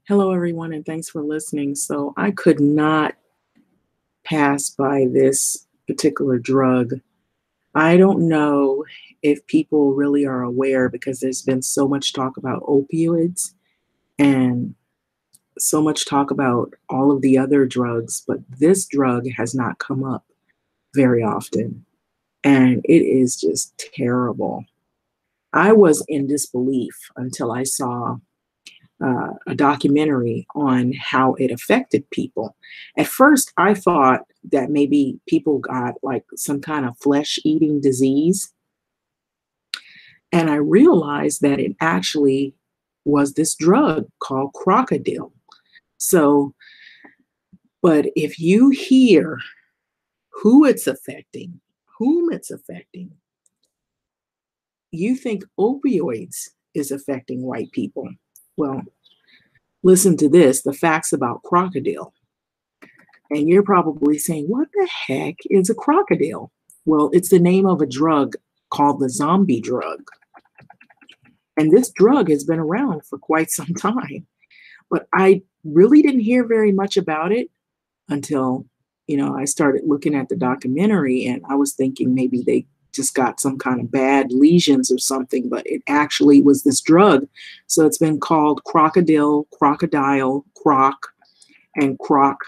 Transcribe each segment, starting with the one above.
Hello, everyone, and thanks for listening. So, I could not pass by this particular drug. I don't know if people really are aware because there's been so much talk about opioids and so much talk about all of the other drugs, but this drug has not come up very often. And it is just terrible. I was in disbelief until I saw a documentary on how it affected people. At first, I thought that maybe people got like some kind of flesh eating disease. And I realized that it actually was this drug called Krokodil. So, but if you hear who it's affecting, whom it's affecting, you think opioids is affecting white people. Well, listen to this, the facts about Krokodil. And you're probably saying, what the heck is a crocodile? Well, it's the name of a drug called the zombie drug. And this drug has been around for quite some time. But I really didn't hear very much about it until, I started looking at the documentary and I was thinking maybe they just got some kind of bad lesions or something, but it actually was this drug. So it's been called crocodile, crocodile, croc, and croc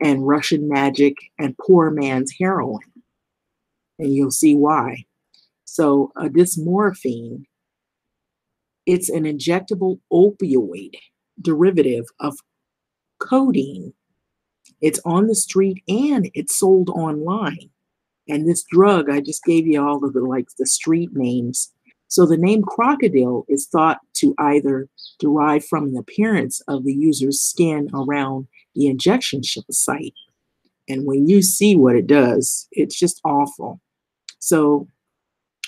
and Russian magic and poor man's heroin. And you'll see why. So, dysmorphine, it's an injectable opioid derivative of codeine. It's on the street and it's sold online. And this drug, I just gave you all of the street names. So the name crocodile is thought to either derive from the appearance of the user's skin around the injection site. And when you see what it does, it's just awful. So,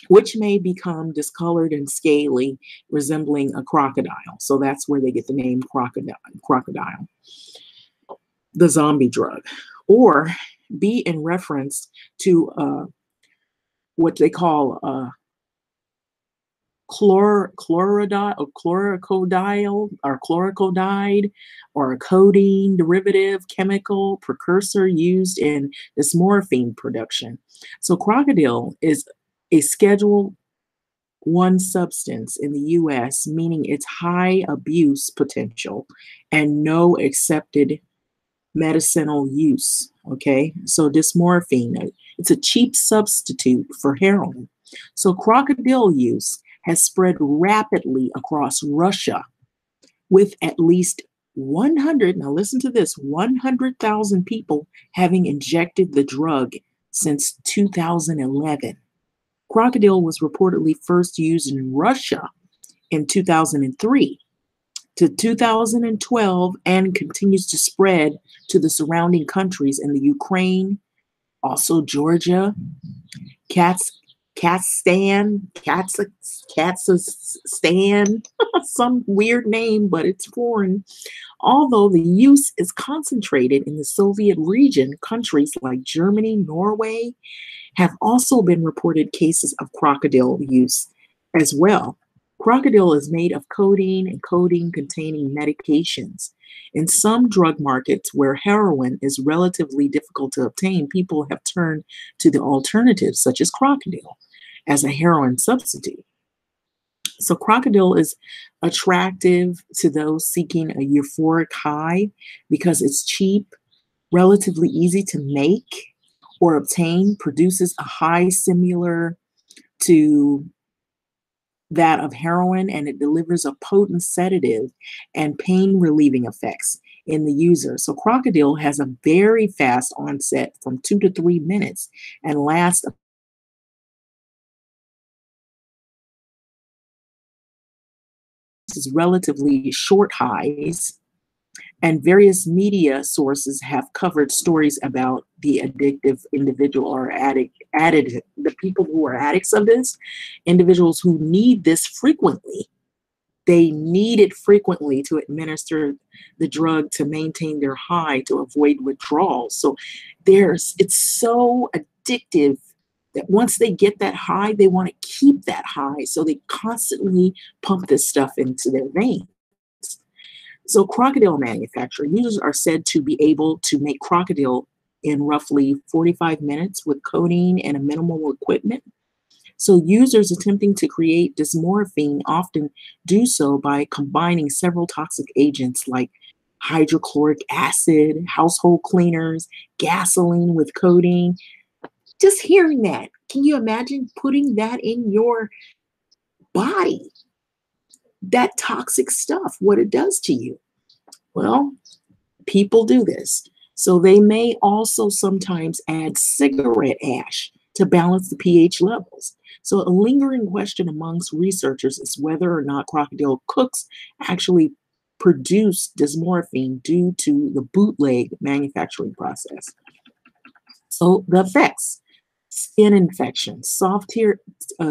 which may become discolored and scaly, resembling a crocodile. So that's where they get the name crocodile, the zombie drug, or be in reference to what they call chlorocodile or a codeine derivative chemical precursor used in this morphine production. So crocodile is a Schedule 1 substance in the US, meaning its high abuse potential and no accepted medicinal use. Okay, so dysmorphine, it's a cheap substitute for heroin. So crocodile use has spread rapidly across Russia with at least 100, now listen to this, 100,000 people having injected the drug since 2011. Crocodile was reportedly first used in Russia in 2003 to 2012 and continues to spread to the surrounding countries in the Ukraine, also Georgia, Kazakhstan, some weird name, but it's foreign. Although the use is concentrated in the Soviet region, countries like Germany, Norway have also been reported cases of crocodile use as well. Crocodile is made of codeine and codeine-containing medications. In some drug markets where heroin is relatively difficult to obtain, people have turned to the alternatives, such as crocodile, as a heroin substitute. So crocodile is attractive to those seeking a euphoric high because it's cheap, relatively easy to make or obtain, produces a high similar to that of heroin, and it delivers a potent sedative and pain relieving effects in the user. So crocodile has a very fast onset from 2 to 3 minutes and lasts relatively short highs. And various media sources have covered stories about the addictive individual or the people who are addicts of this, individuals who need this frequently. They need it frequently to administer the drug to maintain their high to avoid withdrawal. So it's so addictive that once they get that high, they want to keep that high. So they constantly pump this stuff into their veins. So Krokodil manufacturer users are said to be able to make Krokodil in roughly 45 minutes with codeine and a minimal equipment. So users attempting to create dysmorphine often do so by combining several toxic agents like hydrochloric acid, household cleaners, gasoline with codeine. Just hearing that, can you imagine putting that in your body? That toxic stuff, what it does to you. Well, people do this. So they may also sometimes add cigarette ash to balance the pH levels. So a lingering question amongst researchers is whether or not Krokodil cooks actually produce dysmorphine due to the bootleg manufacturing process. So the effects: skin infections,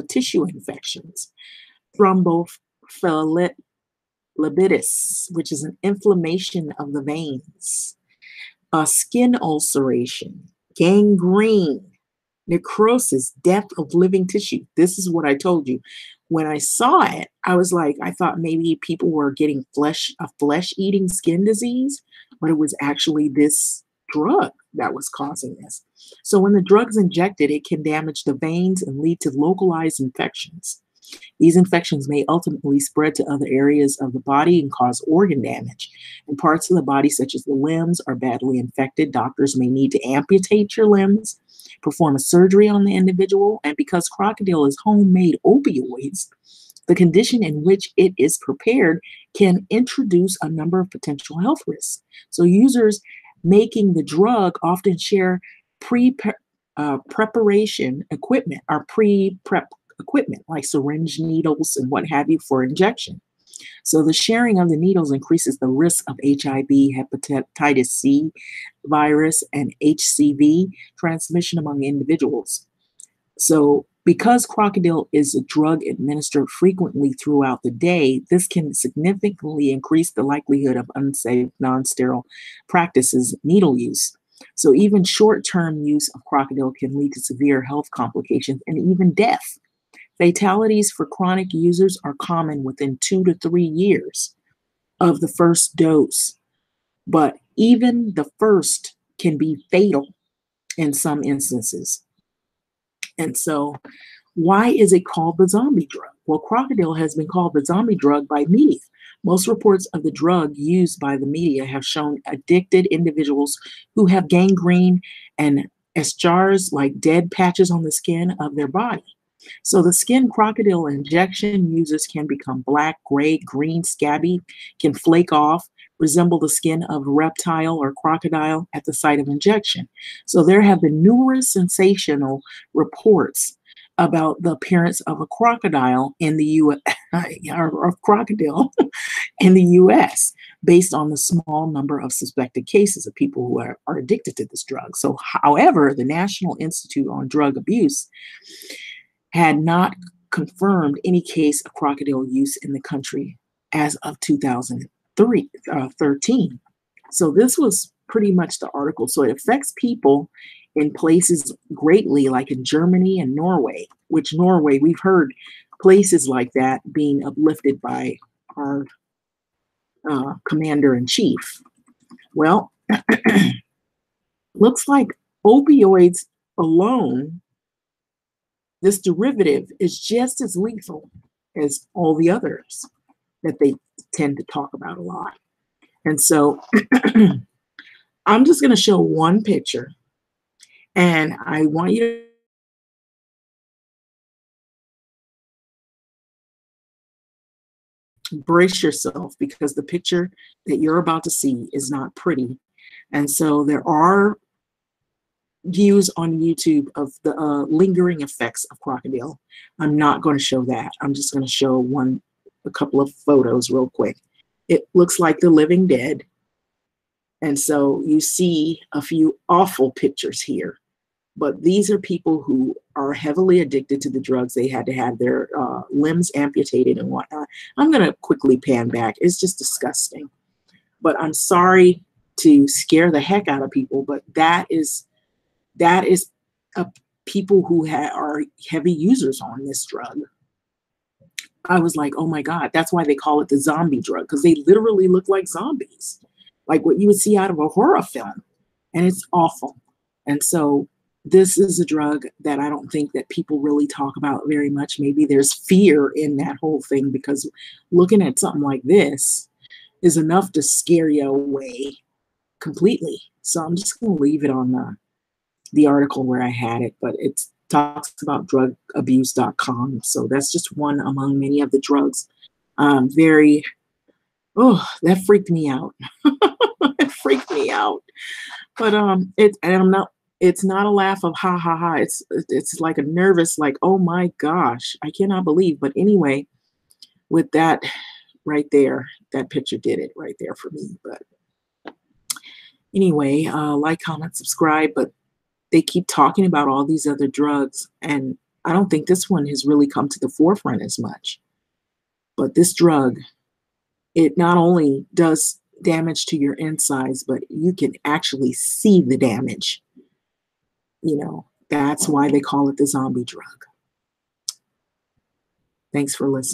tissue infections, thrombophlebitis, which is an inflammation of the veins, skin ulceration, gangrene, necrosis, death of living tissue. This is what I told you. When I saw it, I was like, I thought maybe people were getting a flesh-eating skin disease, but it was actually this drug that was causing this. So when the drug's injected, it can damage the veins and lead to localized infections. These infections may ultimately spread to other areas of the body and cause organ damage. And parts of the body, such as the limbs, are badly infected. Doctors may need to amputate your limbs, perform a surgery on the individual. And because Krokodil is homemade opioids, the condition in which it is prepared can introduce a number of potential health risks. So users making the drug often share preparation equipment or pre-prep equipment like syringe needles and what have you for injection. So the sharing of the needles increases the risk of HIV, hepatitis C virus, and HCV transmission among individuals. So because Krokodil is a drug administered frequently throughout the day, this can significantly increase the likelihood of unsafe, non-sterile practices, needle use. So even short-term use of Krokodil can lead to severe health complications and even death. Fatalities for chronic users are common within 2 to 3 years of the first dose, but even the first can be fatal in some instances. And so, why is it called the zombie drug? Well, Krokodil has been called the zombie drug by media. Most reports of the drug used by the media have shown addicted individuals who have gangrene and eschars, like dead patches on the skin of their body. So the skin Krokodil injection users can become black, gray, green, scabby, can flake off, resemble the skin of a reptile or crocodile at the site of injection. So there have been numerous sensational reports about the appearance of a crocodile in the U.S. or crocodile in the U.S. based on the small number of suspected cases of people who are addicted to this drug. So, however, the National Institute on Drug Abuse had not confirmed any case of Krokodil use in the country as of 2013. So this was pretty much the article. So it affects people in places greatly, like in Germany and Norway, which Norway, we've heard places like that being uplifted by our commander-in-chief. Well, looks like opioids alone, this derivative, is just as lethal as all the others that they tend to talk about a lot. And so I'm just going to show one picture, and I want you to brace yourself, because the picture that you're about to see is not pretty. And so there are views on YouTube of the lingering effects of Krokodil. I'm not going to show that. I'm just going to show a couple of photos real quick. It looks like the living dead. And so you see a few awful pictures here. But these are people who are heavily addicted to the drugs. They had to have their limbs amputated and whatnot. I'm going to quickly pan back. It's just disgusting. But I'm sorry to scare the heck out of people, but that is people who are heavy users on this drug. I was like, "Oh my god," that's why they call it the zombie drug, because they literally look like zombies, like what you would see out of a horror film, and it's awful. And so this is a drug that I don't think that people really talk about very much. Maybe there's fear in that whole thing because looking at something like this is enough to scare you away completely. So I'm just gonna leave it on the article where I had it, but it talks about drugabuse.com. So that's just one among many of the drugs. Very, oh, that freaked me out. It freaked me out. But and it's not a laugh of ha ha ha. It's like a nervous, like, oh my gosh, I cannot believe. But anyway, with that right there, that picture did it right there for me. But anyway, like, comment, subscribe. But they keep talking about all these other drugs, and I don't think this one has really come to the forefront as much. But this drug, it not only does damage to your insides, but you can actually see the damage. You know, that's why they call it the zombie drug. Thanks for listening.